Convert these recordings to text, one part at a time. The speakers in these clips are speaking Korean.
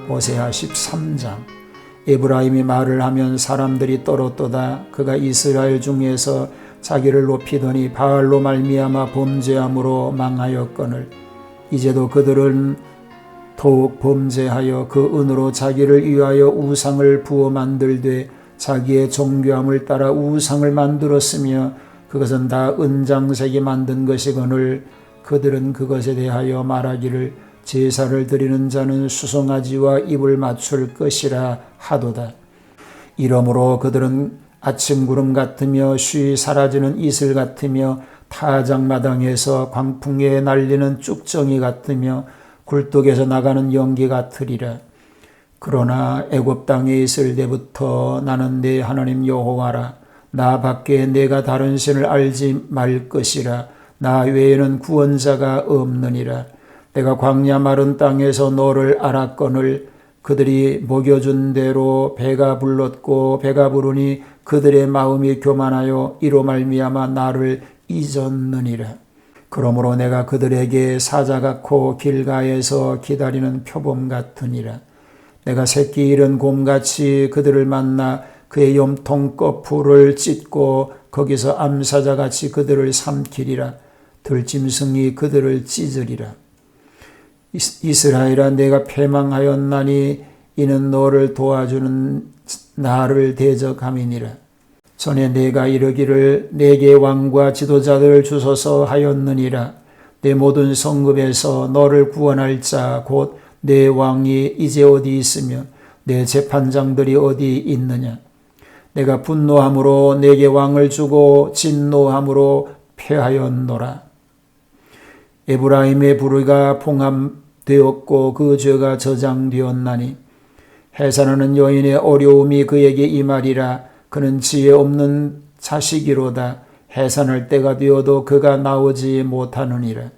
호세아 13장. 에브라임이 말을 하면 사람들이 떨었도다. 그가 이스라엘 중에서 자기를 높이더니 바알로 말미암아 범죄함으로 망하였거늘 이제도 그들은 더욱 범죄하여 그 은으로 자기를 위하여 우상을 부어 만들되 자기의 정교함을 따라 우상을 만들었으며 그것은 다 은장색이 만든 것이거늘 그들은 그것에 대하여 말하기를 제사를 드리는 자는 수송아지와 입을 맞출 것이라 하도다. 이러므로 그들은 아침 구름 같으며 쉬 사라지는 이슬 같으며 타작마당에서 광풍에 날리는 쭉정이 같으며 굴뚝에서 나가는 연기 같으리라. 그러나 애굽 땅에 있을 때부터 나는 내 하나님 여호와라. 나 밖에 내가 다른 신을 알지 말 것이라. 나 외에는 구원자가 없느니라. 내가 광야 마른 땅에서 너를 알았거늘 그들이 먹여준 대로 배가 불렀고 배가 부르니 그들의 마음이 교만하여 이로 말미암아 나를 잊었느니라. 그러므로 내가 그들에게 사자 같고 길가에서 기다리는 표범 같으니라. 내가 새끼 잃은 곰같이 그들을 만나 그의 염통 거풀을 찢고 거기서 암사자같이 그들을 삼키리라. 들짐승이 그들을 찢으리라. 이스라엘아, 내가 패망하였나니 이는 너를 도와주는 나를 대적함이니라. 전에 내가 이르기를 내게 왕과 지도자들을 주소서 하였느니라. 내 모든 성읍에서 너를 구원할 자 곧 내 왕이 이제 어디 있으며 내 재판장들이 어디 있느냐. 내가 분노함으로 내게 왕을 주고 진노함으로 패하였노라. 에브라임의 불의가 봉함되었고 그 죄가 저장되었나니 해산하는 여인의 어려움이 그에게 임하리라. 그는 지혜 없는 자식이로다. 해산할 때가 되어도 그가 나오지 못하느니라.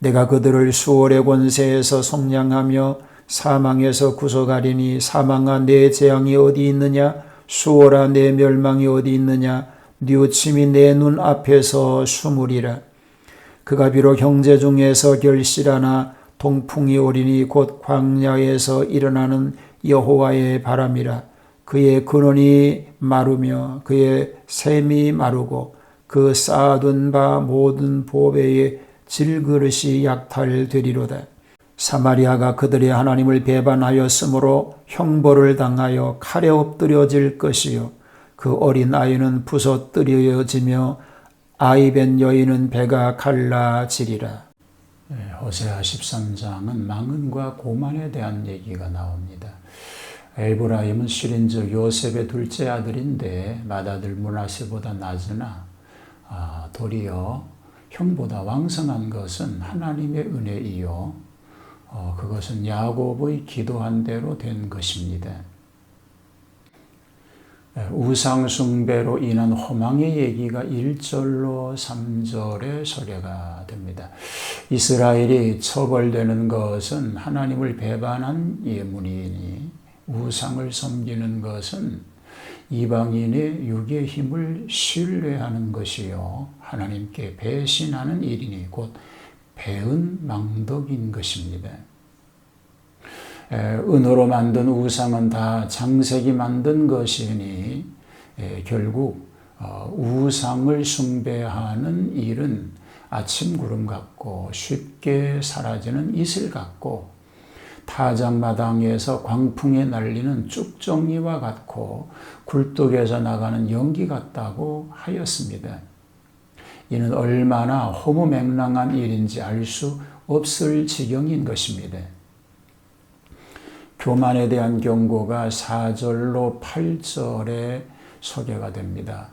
내가 그들을 수월의 권세에서 속량하며 사망에서 구속하리니 사망아 내 재앙이 어디 있느냐. 수월아 내 멸망이 어디 있느냐. 뉘우침이 내 눈 앞에서 숨으리라. 그가 비록 형제 중에서 결실하나 동풍이 오리니 곧 광야에서 일어나는 여호와의 바람이라. 그의 근원이 마르며 그의 샘이 마르고 그 쌓아둔 바 모든 보배의 질그릇이 약탈되리로다. 사마리아가 그들의 하나님을 배반하였으므로 형벌을 당하여 칼에 엎드려질 것이요 그 어린 아이는 부서뜨려지며 아이벤 여인은 배가 갈라지리라. 호세아 13장은 망언과 고만에 대한 얘기가 나옵니다. 에브라임은 실인적 요셉의 둘째 아들인데 맏아들 므낫세보다 낮으나 도리어 형보다 왕성한 것은 하나님의 은혜이요 그것은 야곱의 기도한 대로 된 것입니다. 우상 숭배로 인한 호망의 얘기가 1절로 3절에 소개가 됩니다. 이스라엘이 처벌되는 것은 하나님을 배반한 예문이니 우상을 섬기는 것은 이방인의 육의 힘을 신뢰하는 것이요 하나님께 배신하는 일이니 곧 배은망덕인 것입니다. 은으로 만든 우상은 다 장색이 만든 것이니 결국 우상을 숭배하는 일은 아침 구름 같고 쉽게 사라지는 이슬 같고 타작마당에서 광풍에 날리는 쭉정이와 같고 굴뚝에서 나가는 연기 같다고 하였습니다. 이는 얼마나 허무맹랑한 일인지 알 수 없을 지경인 것입니다. 교만에 대한 경고가 4절로 8절에 소개가 됩니다.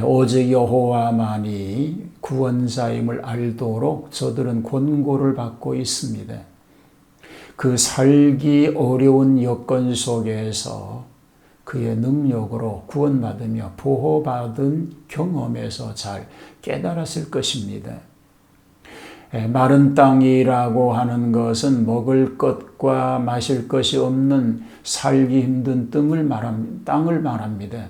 오직 여호와만이 구원자임을 알도록 저들은 권고를 받고 있습니다. 그 살기 어려운 여건 속에서 그의 능력으로 구원받으며 보호받은 경험에서 잘 깨달았을 것입니다. 마른 땅이라고 하는 것은 먹을 것과 마실 것이 없는 살기 힘든 땅을 말합니다.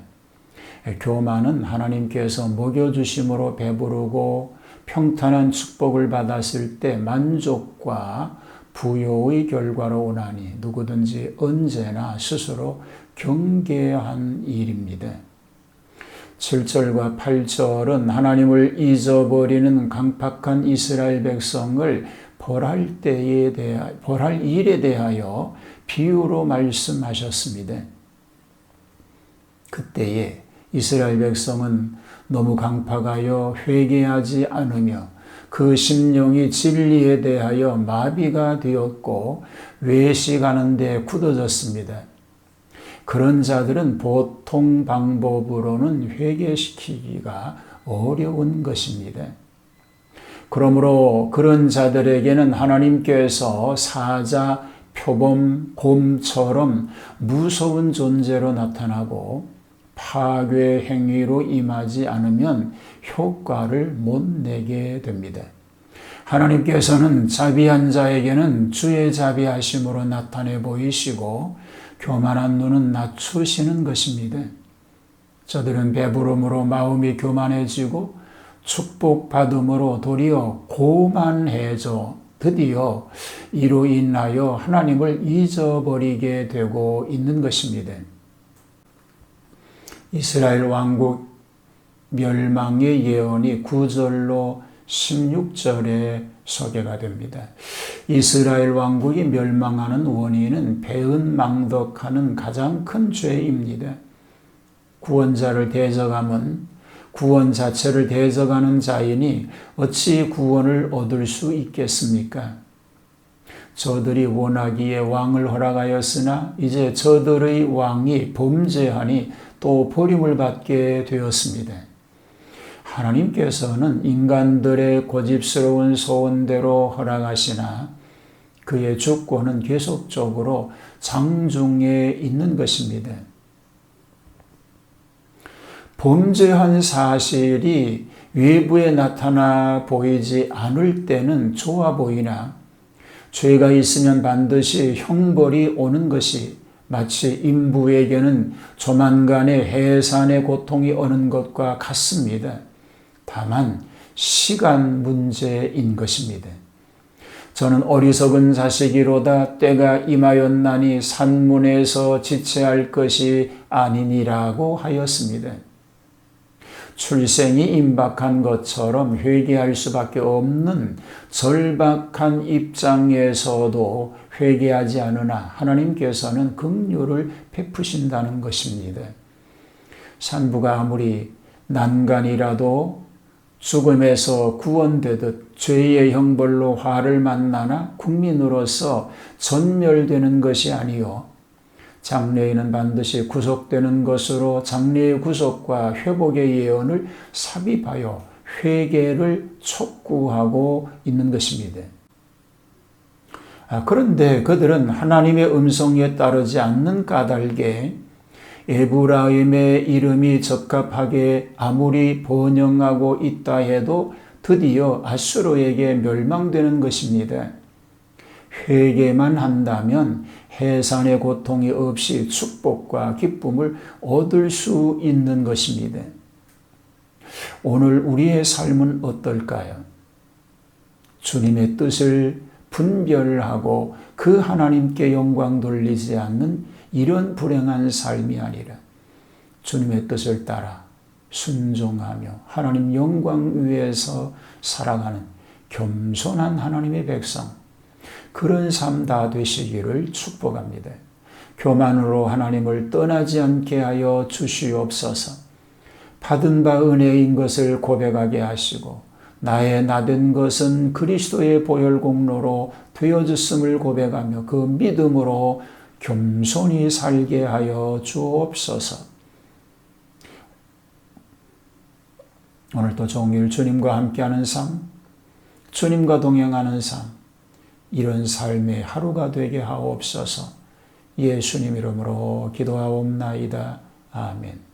교만은 하나님께서 먹여주심으로 배부르고 평탄한 축복을 받았을 때 만족과 부요의 결과로 오나니 누구든지 언제나 스스로 경계한 일입니다. 7절과 8절은 하나님을 잊어버리는 강팍한 이스라엘 백성을 벌할 일에 대하여 비유로 말씀하셨습니다. 그때에 이스라엘 백성은 너무 강팍하여 회개하지 않으며 그 심령이 진리에 대하여 마비가 되었고 외식하는 데 굳어졌습니다. 그런 자들은 보통 방법으로는 회개시키기가 어려운 것입니다. 그러므로 그런 자들에게는 하나님께서 사자, 표범, 곰처럼 무서운 존재로 나타나고 파괴 행위로 임하지 않으면 효과를 못 내게 됩니다. 하나님께서는 자비한 자에게는 주의 자비하심으로 나타내 보이시고 교만한 눈은 낮추시는 것입니다. 저들은 배부름으로 마음이 교만해지고 축복받음으로 도리어 고만해져 드디어 이로 인하여 하나님을 잊어버리게 되고 있는 것입니다. 이스라엘 왕국 멸망의 예언이 9절로 16절에 소개가 됩니다. 이스라엘 왕국이 멸망하는 원인은 배은망덕하는 가장 큰 죄입니다. 구원자를 대적함은 구원 자체를 대적하는 자이니 어찌 구원을 얻을 수 있겠습니까? 저들이 원하기에 왕을 허락하였으나 이제 저들의 왕이 범죄하니 또 버림을 받게 되었습니다. 하나님께서는 인간들의 고집스러운 소원대로 허락하시나 그의 주권은 계속적으로 장중에 있는 것입니다. 범죄한 사실이 외부에 나타나 보이지 않을 때는 좋아 보이나 죄가 있으면 반드시 형벌이 오는 것이 마치 인부에게는 조만간에 해산의 고통이 오는 것과 같습니다. 다만 시간 문제인 것입니다. 저는 어리석은 자식이로다 때가 임하였나니 산문에서 지체할 것이 아니니라고 하였습니다. 출생이 임박한 것처럼 회개할 수밖에 없는 절박한 입장에서도 회개하지 않으나 하나님께서는 긍휼을 베푸신다는 것입니다. 산부가 아무리 난간이라도 죽음에서 구원되듯 죄의 형벌로 화를 만나나 국민으로서 전멸되는 것이 아니요 장래에는 반드시 구속되는 것으로 장래의 구속과 회복의 예언을 삽입하여 회개를 촉구하고 있는 것입니다. 그런데 그들은 하나님의 음성에 따르지 않는 까닭에 에브라임의 이름이 적합하게 아무리 번영하고 있다 해도 드디어 아수르에게 멸망되는 것입니다. 회개만 한다면 해산의 고통이 없이 축복과 기쁨을 얻을 수 있는 것입니다. 오늘 우리의 삶은 어떨까요? 주님의 뜻을 분별하고 그 하나님께 영광 돌리지 않는 이런 불행한 삶이 아니라 주님의 뜻을 따라 순종하며 하나님 영광 위에서 살아가는 겸손한 하나님의 백성, 그런 삶 다 되시기를 축복합니다. 교만으로 하나님을 떠나지 않게 하여 주시옵소서. 받은 바 은혜인 것을 고백하게 하시고 나의 나된 것은 그리스도의 보혈 공로로 되어졌음을 고백하며 그 믿음으로 겸손히 살게 하여 주옵소서. 오늘도 종일 주님과 함께하는 삶, 주님과 동행하는 삶, 이런 삶의 하루가 되게 하옵소서. 예수님 이름으로 기도하옵나이다. 아멘.